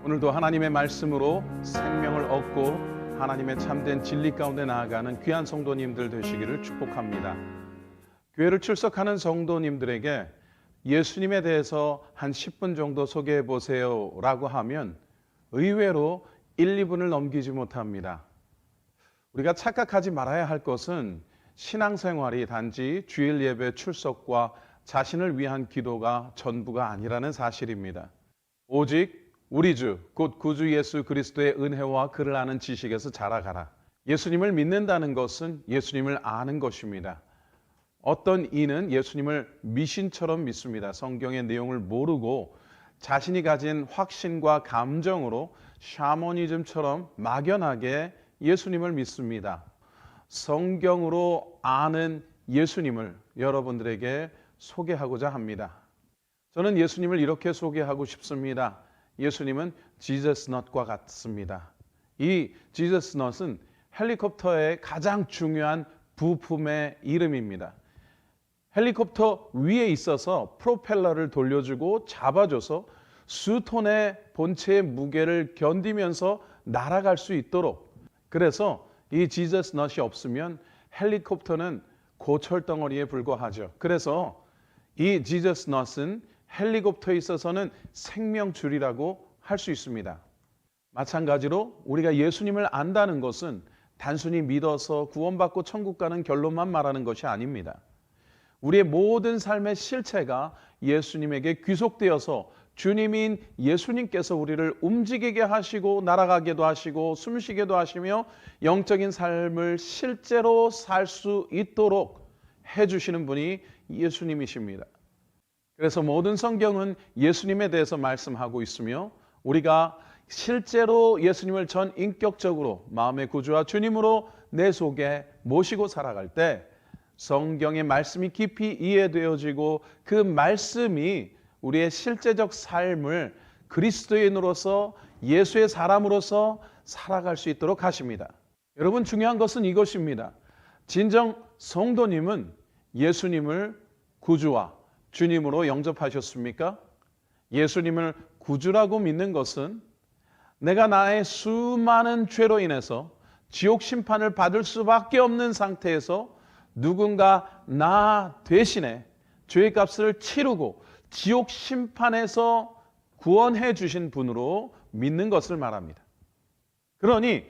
오늘도 하나님의 말씀으로 생명을 얻고 하나님의 참된 진리 가운데 나아가는 귀한 성도님들 되시기를 축복합니다. 교회를 출석하는 성도님들에게 예수님에 대해서 한 10분 정도 소개해 보세요 라고 하면 의외로 1, 2분을 넘기지 못합니다. 우리가 착각하지 말아야 할 것은 신앙생활이 단지 주일 예배 출석과 자신을 위한 기도가 전부가 아니라는 사실입니다. 오직 우리 주, 곧 구주 예수 그리스도의 은혜와 그를 아는 지식에서 자라가라. 예수님을 믿는다는 것은 예수님을 아는 것입니다. 어떤 이는 예수님을 미신처럼 믿습니다. 성경의 내용을 모르고 자신이 가진 확신과 감정으로 샤머니즘처럼 막연하게 예수님을 믿습니다. 성경으로 아는 예수님을 여러분들에게 소개하고자 합니다. 저는 예수님을 이렇게 소개하고 싶습니다. 예수님은 Jesus Not과 같습니다. 이 Jesus Not은 헬리콥터의 가장 중요한 부품의 이름입니다. 헬리콥터 위에 있어서 프로펠러를 돌려주고 잡아줘서 수톤의 본체의 무게를 견디면서 날아갈 수 있도록, 그래서 이 Jesus Not이 없으면 헬리콥터는 고철덩어리에 불과하죠. 그래서 이 Jesus Not은 헬리콥터에 있어서는 생명줄이라고 할 수 있습니다. 마찬가지로 우리가 예수님을 안다는 것은 단순히 믿어서 구원받고 천국 가는 결론만 말하는 것이 아닙니다. 우리의 모든 삶의 실체가 예수님에게 귀속되어서 주님인 예수님께서 우리를 움직이게 하시고 날아가게도 하시고 숨쉬게도 하시며 영적인 삶을 실제로 살 수 있도록 해주시는 분이 예수님이십니다. 그래서 모든 성경은 예수님에 대해서 말씀하고 있으며 우리가 실제로 예수님을 전 인격적으로 마음의 구주와 주님으로 내 속에 모시고 살아갈 때 성경의 말씀이 깊이 이해되어지고 그 말씀이 우리의 실제적 삶을 그리스도인으로서 예수의 사람으로서 살아갈 수 있도록 하십니다. 여러분, 중요한 것은 이것입니다. 진정 성도님은 예수님을 구주와 주님으로 영접하셨습니까? 예수님을 구주라고 믿는 것은 내가 나의 수많은 죄로 인해서 지옥 심판을 받을 수밖에 없는 상태에서 누군가 나 대신에 죄의 값을 치르고 지옥 심판에서 구원해 주신 분으로 믿는 것을 말합니다. 그러니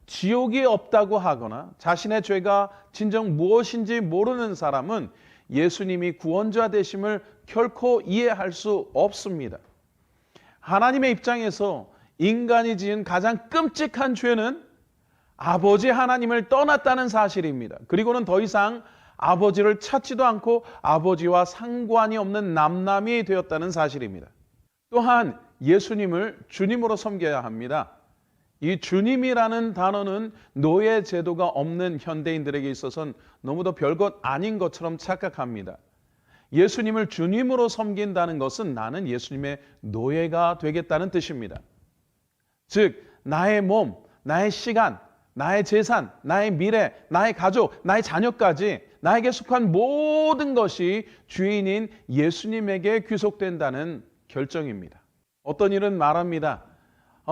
지옥이 없다고 하거나 자신의 죄가 진정 무엇인지 모르는 사람은 예수님이 구원자 되심을 결코 이해할 수 없습니다. 하나님의 입장에서 인간이 지은 가장 끔찍한 죄는 아버지 하나님을 떠났다는 사실입니다. 그리고는 더 이상 아버지를 찾지도 않고 아버지와 상관이 없는 남남이 되었다는 사실입니다. 또한 예수님을 주님으로 섬겨야 합니다. 이 주님이라는 단어는 노예 제도가 없는 현대인들에게 있어서는 너무도 별것 아닌 것처럼 착각합니다. 예수님을 주님으로 섬긴다는 것은 나는 예수님의 노예가 되겠다는 뜻입니다. 즉, 나의 몸, 나의 시간, 나의 재산, 나의 미래, 나의 가족, 나의 자녀까지 나에게 속한 모든 것이 주인인 예수님에게 귀속된다는 결정입니다. 어떤 이는 말합니다.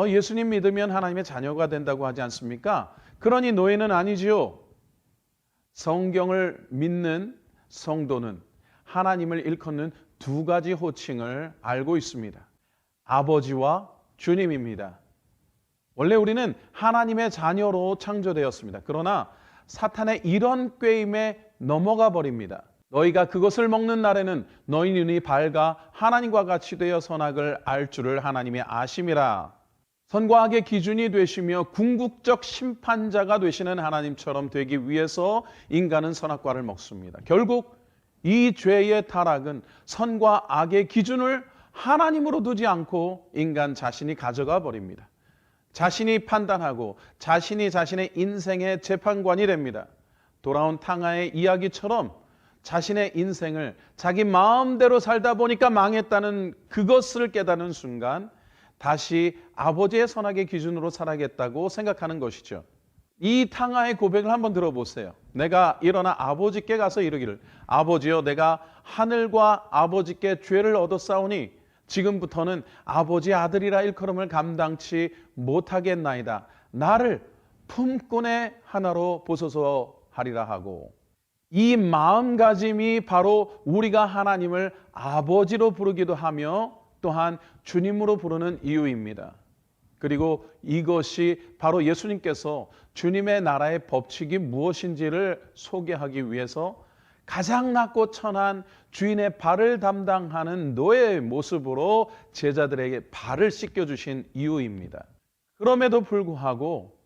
예수님 믿으면 하나님의 자녀가 된다고 하지 않습니까? 그러니 노예는 아니지요. 성경을 믿는 성도는 하나님을 일컫는 두 가지 호칭을 알고 있습니다. 아버지와 주님입니다. 원래 우리는 하나님의 자녀로 창조되었습니다. 그러나 사탄의 이런 꾀임에 넘어가 버립니다. 너희가 그것을 먹는 날에는 너희 눈이 밝아 하나님과 같이 되어 선악을 알 줄을 하나님이 아심이라. 선과 악의 기준이 되시며 궁극적 심판자가 되시는 하나님처럼 되기 위해서 인간은 선악과를 먹습니다. 결국 이 죄의 타락은 선과 악의 기준을 하나님으로 두지 않고 인간 자신이 가져가 버립니다. 자신이 판단하고 자신이 자신의 인생의 재판관이 됩니다. 돌아온 탕아의 이야기처럼 자신의 인생을 자기 마음대로 살다 보니까 망했다는 그것을 깨닫는 순간 다시 아버지의 선악의 기준으로 살아야겠다고 생각하는 것이죠. 이 탕아의 고백을 한번 들어보세요. 내가 일어나 아버지께 가서 이르기를 아버지여 내가 하늘과 아버지께 죄를 얻었사오니 지금부터는 아버지 아들이라 일컬음을 감당치 못하겠나이다. 나를 품꾼의 하나로 보소서 하리라 하고, 이 마음가짐이 바로 우리가 하나님을 아버지로 부르기도 하며 또한 주님으로 부르는 이유입니다. 그리고 이것이 바로 예수님께서 주님의 나라의 법칙이 무엇인지를 소개하기 위해서 가장 낮고 천한 주인의 발을 담당하는 노예의 모습으로 제자들에게 발을 씻겨주신 이유입니다. 그럼에도 불구하고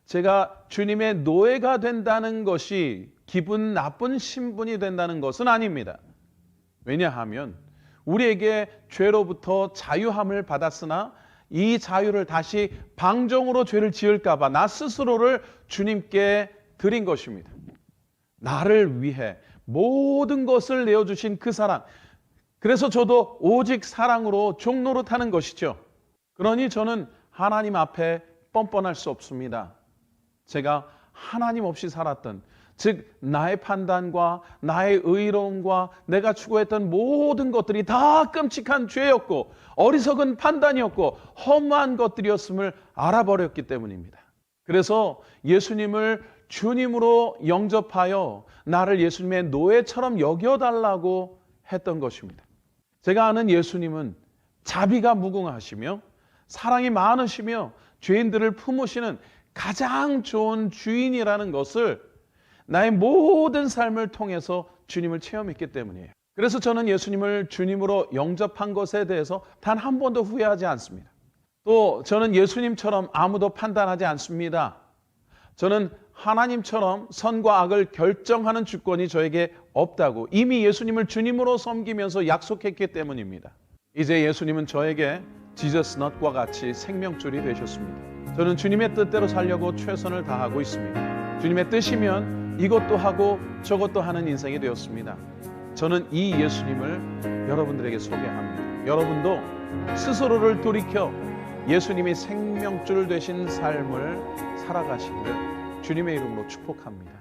제가 주님의 노예가 된다는 것이 기분 나쁜 신분이 된다는 것은 아닙니다. 왜냐하면 우리에게 죄로부터 자유함을 받았으나 이 자유를 다시 방종으로 죄를 지을까 봐 나 스스로를 주님께 드린 것입니다. 나를 위해 모든 것을 내어주신 그 사랑, 그래서 저도 오직 사랑으로 종노릇하는 것이죠. 그러니 저는 하나님 앞에 뻔뻔할 수 없습니다. 제가 하나님 없이 살았던, 즉 나의 판단과 나의 의로움과 내가 추구했던 모든 것들이 다 끔찍한 죄였고 어리석은 판단이었고 허무한 것들이었음을 알아버렸기 때문입니다. 그래서 예수님을 주님으로 영접하여 나를 예수님의 노예처럼 여겨달라고 했던 것입니다. 제가 아는 예수님은 자비가 무궁하시며 사랑이 많으시며 죄인들을 품으시는 가장 좋은 주인이라는 것을 나의 모든 삶을 통해서 주님을 체험했기 때문이에요. 그래서 저는 예수님을 주님으로 영접한 것에 대해서 단 한 번도 후회하지 않습니다. 또 저는 예수님처럼 아무도 판단하지 않습니다. 저는 하나님처럼 선과 악을 결정하는 주권이 저에게 없다고 이미 예수님을 주님으로 섬기면서 약속했기 때문입니다. 이제 예수님은 저에게 지저스 넛과 같이 생명줄이 되셨습니다. 저는 주님의 뜻대로 살려고 최선을 다하고 있습니다. 주님의 뜻이면 이것도 하고 저것도 하는 인생이 되었습니다. 저는 이 예수님을 여러분들에게 소개합니다. 여러분도 스스로를 돌이켜 예수님이 생명줄 되신 삶을 살아가시기를 주님의 이름으로 축복합니다.